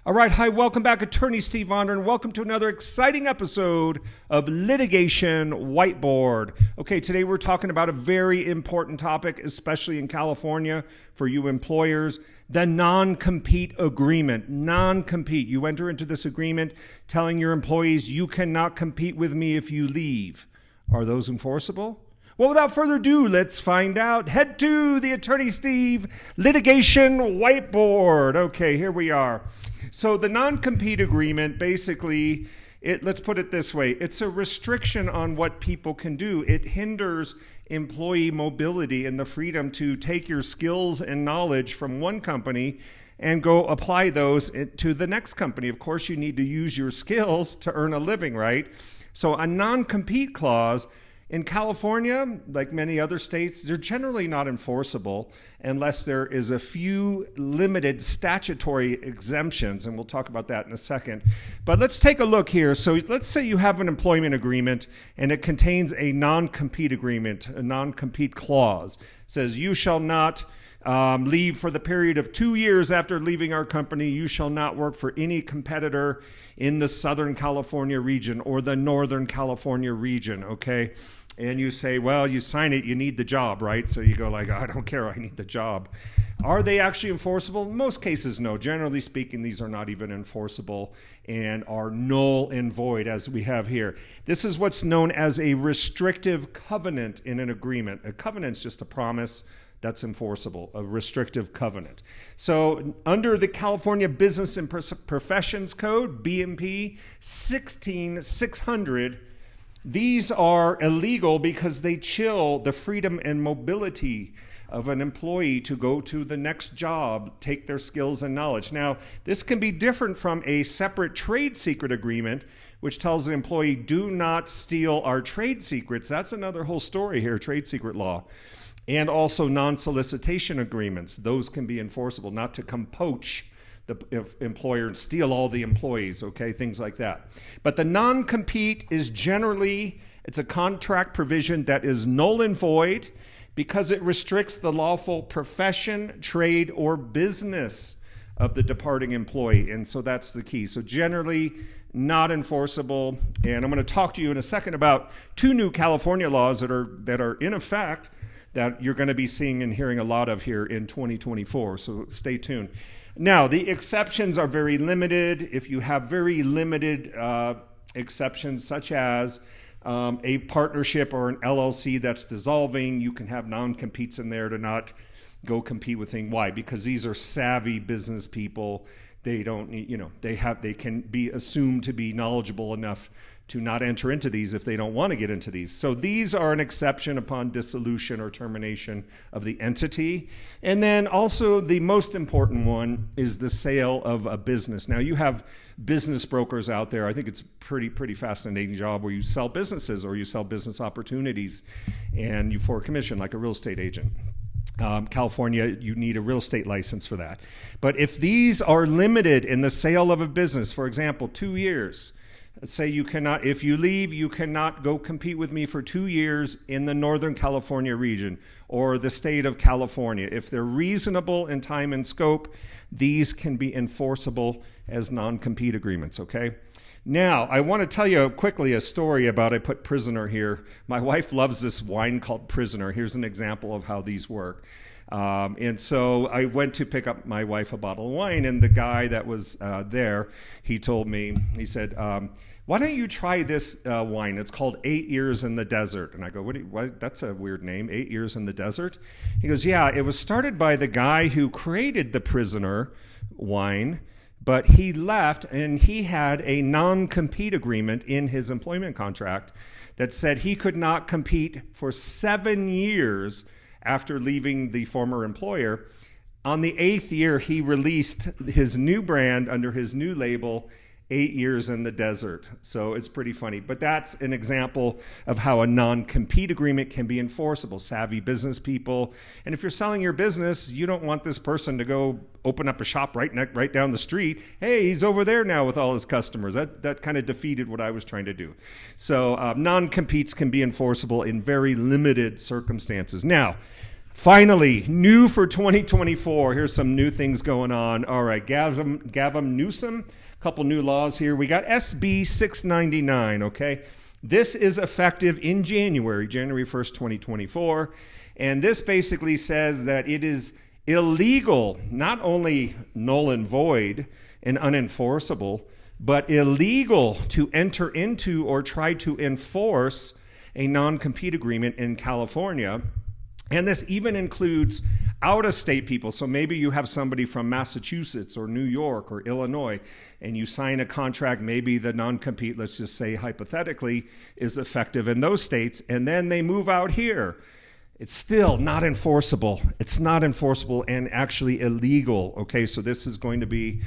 All right, hi, welcome back, Attorney Steve Vonder, and welcome to another exciting episode of Litigation Whiteboard. Okay, today we're talking about a very important topic, especially in California for you employers, the non-compete agreement. Non-compete. You enter into this agreement telling your employees you cannot compete with me if you leave. Are those enforceable? Well, without further ado, let's find out. Head to the Attorney Steve Litigation Whiteboard. Okay, here we are. So the non-compete agreement, basically, let's put it this way. It's a restriction on what people can do. It hinders employee mobility and the freedom to take your skills and knowledge from one company and go apply those to the next company. Of course, you need to use your skills to earn a living, right? So a non-compete clause in California, like many other states, they're generally not enforceable unless there is a few limited statutory exemptions, and we'll talk about that in a second. But let's take a look here. So let's say you have an employment agreement and it contains a non-compete agreement, a non-compete clause. It says you shall not leave for the period of 2 years after leaving our company. You shall not work for any competitor in the Southern California region or the Northern California region, okay? And you say, well, you sign it, you need the job, right? So you go like, I don't care, I need the job. Are they actually enforceable? In most cases, no. Generally speaking, these are not even enforceable and are null and void, as we have here. This is what's known as a restrictive covenant in an agreement. A covenant is just a promise that's enforceable, a restrictive covenant. So under the California Business and Professions Code, BMP 16600, these are illegal because they chill the freedom and mobility of an employee to go to the next job, take their skills and knowledge. Now, this can be different from a separate trade secret agreement, which tells the employee, do not steal our trade secrets. That's another whole story here, trade secret law. And also non-solicitation agreements. Those can be enforceable, not to come poach the employer and steal all the employees, okay, things like that. But the non-compete is generally, it's a contract provision that is null and void because it restricts the lawful profession, trade, or business of the departing employee. And so that's the key. So generally not enforceable. And I'm going to talk to you in a second about two new California laws that are in effect that you're going to be seeing and hearing a lot of here in 2024. So stay tuned. Now, the exceptions are very limited. If you have very limited exceptions, such as a partnership or an LLC that's dissolving, you can have non-competes in there to not go compete with things. Why? Because these are savvy business people. They don't need, they can be assumed to be knowledgeable enough to not enter into these if they don't want to get into these. So these are an exception upon dissolution or termination of the entity. And then also the most important one is the sale of a business. Now you have business brokers out there. I think it's pretty fascinating job where you sell businesses or you sell business opportunities and you for a commission like a real estate agent. California, you need a real estate license for that. But if these are limited in the sale of a business, for example, 2 years, let's say you cannot, if you leave, you cannot go compete with me for 2 years in the Northern California region or the state of California. If they're reasonable in time and scope, these can be enforceable as non-compete agreements, okay? Now, I want to tell you quickly a story about, I put Prisoner here. My wife loves this wine called Prisoner. Here's an example of how these work. And so I went to pick up my wife a bottle of wine, and the guy that was there, he told me, he said, why don't you try this wine? It's called 8 Years in the Desert. And I go, what? That's a weird name, 8 Years in the Desert? He goes, yeah, it was started by the guy who created the Prisoner wine, but he left and he had a non-compete agreement in his employment contract that said he could not compete for 7 years after leaving the former employer. On the 8th year, he released his new brand under his new label, 8 Years in the Desert. So it's pretty funny. But that's an example of how a non-compete agreement can be enforceable. Savvy business people. And if you're selling your business, you don't want this person to go open up a shop right down the street. Hey, he's over there now with all his customers. That kind of defeated what I was trying to do. So non-competes can be enforceable in very limited circumstances. Now, Finally, new for 2024. Here's some new things going on. All right, Gavin Newsome, a couple new laws here. We got SB699, okay? This is effective in January 1st, 2024. And this basically says that it is illegal, not only null and void and unenforceable, but illegal to enter into or try to enforce a non-compete agreement in California. And this even includes out-of-state people. So maybe you have somebody from Massachusetts or New York or Illinois, and you sign a contract, maybe the non-compete, let's just say hypothetically, is effective in those states, and then they move out here. It's still not enforceable. It's not enforceable and actually illegal. Okay, so this is going to be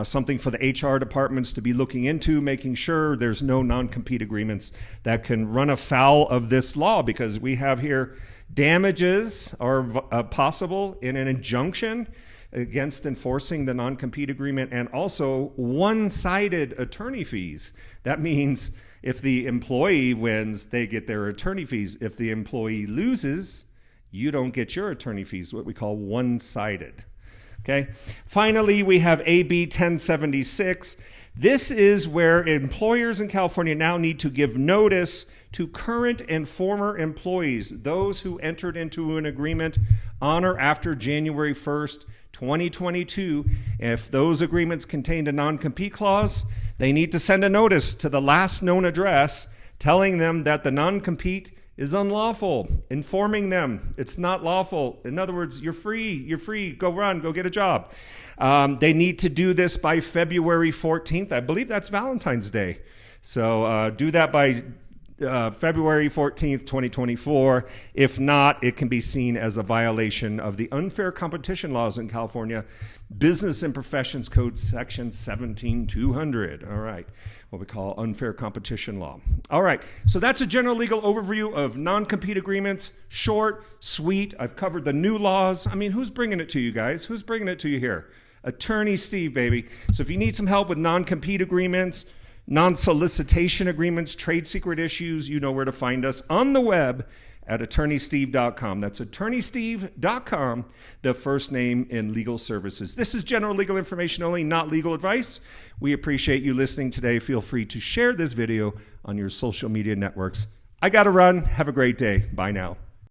something for the HR departments to be looking into, making sure there's no non-compete agreements that can run afoul of this law, because we have here damages are possible in an injunction against enforcing the non-compete agreement, and also one-sided attorney fees. That means if the employee wins, they get their attorney fees. If the employee loses, you don't get your attorney fees, what we call one-sided. Okay. Finally, we have AB1076. This is where employers in California now need to give notice to current and former employees, those who entered into an agreement on or after January 1st, 2022. If those agreements contained a non-compete clause, they need to send a notice to the last known address telling them that the non-compete is unlawful, informing them it's not lawful. In other words, you're free, go run, go get a job. They need to do this by February 14th. I believe that's Valentine's Day. So do that by February 14th, 2024. If not, it can be seen as a violation of the unfair competition laws in California, Business and Professions Code Section 17200. All right, what we call unfair competition law. All right, so that's a general legal overview of non-compete agreements. Short, sweet. I've covered the new laws. I mean, who's bringing it to you guys? Who's bringing it to you here? Attorney Steve, baby. So if you need some help with non-compete agreements, non-solicitation agreements, trade secret issues, you know where to find us on the web at attorneysteve.com. That's attorneysteve.com, the first name in legal services. This is general legal information only, not legal advice. We appreciate you listening today. Feel free to share this video on your social media networks. I got to run. Have a great day. Bye now.